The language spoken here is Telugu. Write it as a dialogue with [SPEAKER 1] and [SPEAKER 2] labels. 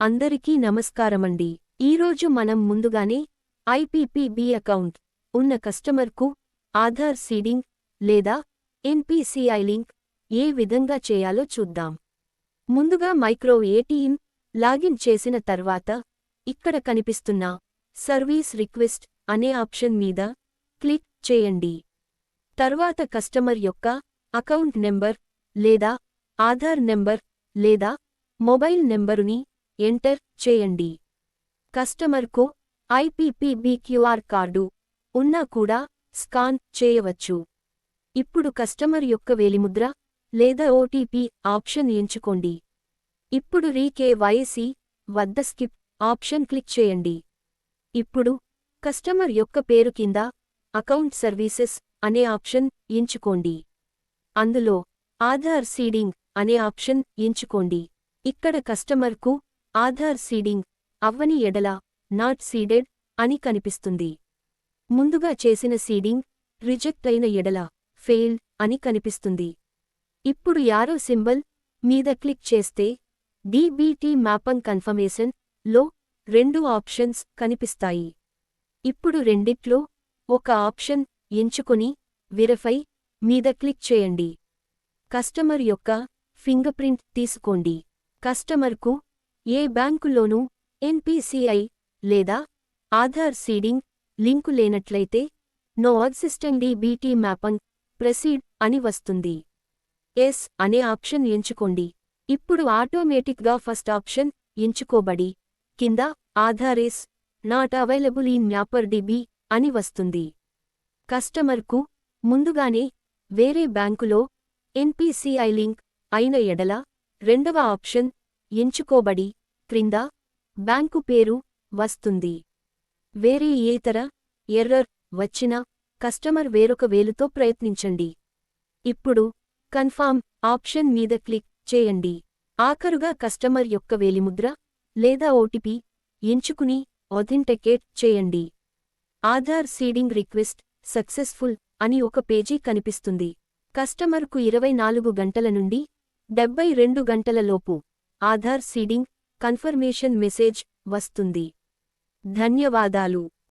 [SPEAKER 1] అందరికీ నమస్కారమండి. ఈరోజు మనం ముందుగానే ఐపీపీబీ అకౌంట్ ఉన్న కస్టమర్కు ఆధార్ సీడింగ్ లేదా ఎన్పీసీఐ లింక్ ఏ విధంగా చేయాలో చూద్దాం. ముందుగా మైక్రో ఏటీఎం లాగిన్ చేసిన తర్వాత ఇక్కడ కనిపిస్తున్న సర్వీస్ రిక్వెస్ట్ అనే ఆప్షన్ మీద క్లిక్ చేయండి. తర్వాత కస్టమర్ యొక్క అకౌంట్ నెంబర్ లేదా ఆధార్ నెంబర్ లేదా మొబైల్ నెంబరుని ఎంటర్ చేయండి. కస్టమర్కు ఐపీపీబీ క్యూఆర్ కార్డు ఉన్నా కూడా స్కాన్ చేయవచ్చు. ఇప్పుడు కస్టమర్ యొక్క వేలిముద్ర లేదా ఓటీపీ ఆప్షన్ ఎంచుకోండి. ఇప్పుడు రీకేవైసీ వద్ద స్కిప్ ఆప్షన్ క్లిక్ చేయండి. ఇప్పుడు కస్టమర్ యొక్క పేరు కింద అకౌంట్ సర్వీసెస్ అనే ఆప్షన్ ఎంచుకోండి. అందులో ఆధార్ సీడింగ్ అనే ఆప్షన్ ఎంచుకోండి. ఇక్కడ కస్టమర్కు ఆధార్ సీడింగ్ అవ్వని ఎడల నాట్ సీడెడ్ అని కనిపిస్తుంది. ముందుగా చేసిన సీడింగ్ రిజెక్ట్ అయిన ఎడల ఫెయిల్డ్ అని కనిపిస్తుంది. ఇప్పుడు యారో సింబల్ మీద క్లిక్ చేస్తే డీబీటీ మ్యాపింగ్ కన్ఫర్మేషన్ లో 2 ఆప్షన్స్ కనిపిస్తాయి. ఇప్పుడు రెండిట్లో ఒక ఆప్షన్ ఎంచుకొని వెరిఫై మీద క్లిక్ చేయండి. కస్టమర్ యొక్క ఫింగర్ప్రింట్ తీసుకోండి. కస్టమర్కు ఏ బ్యాంకులోనూ ఎన్పీసీఐ లేదా ఆధార్ సీడింగ్ లింకు లేనట్లయితే no existing DBT mapping proceed అని వస్తుంది. ఎస్ అనే ఆప్షన్ ఎంచుకోండి. ఇప్పుడు ఆటోమేటిక్గా ఫస్ట్ ఆప్షన్ ఎంచుకోబడి కింద Aadhaar is not available in mapper DB అని వస్తుంది. కస్టమర్కు ముందుగానే వేరే బ్యాంకులో ఎన్పీసీఐ లింక్ అయిన ఎడల రెండవ ఆప్షన్ ఎంచుకోబడి క్రింద బ్యాంకు పేరు వస్తుంది. వేరే ఏతర ఎర్రర్ వచ్చినా కస్టమర్ వేరొక వేలుతో ప్రయత్నించండి. ఇప్పుడు కన్ఫర్మ్ ఆప్షన్ మీద క్లిక్ చేయండి. ఆఖరుగా కస్టమర్ యొక్క వేలిముద్ర లేదా ఓటీపీ ఎంచుకుని ఆథెంటికేట్ చేయండి. ఆధార్ సీడింగ్ రిక్వెస్ట్ సక్సెస్ఫుల్ అని ఒక పేజీ కనిపిస్తుంది. కస్టమర్కు 24 గంటల నుండి 72 గంటల లోపు ఆధార్ సీడింగ్ కన్ఫర్మేషన్ మెసేజ్ వస్తుంది. ధన్యవాదాలు.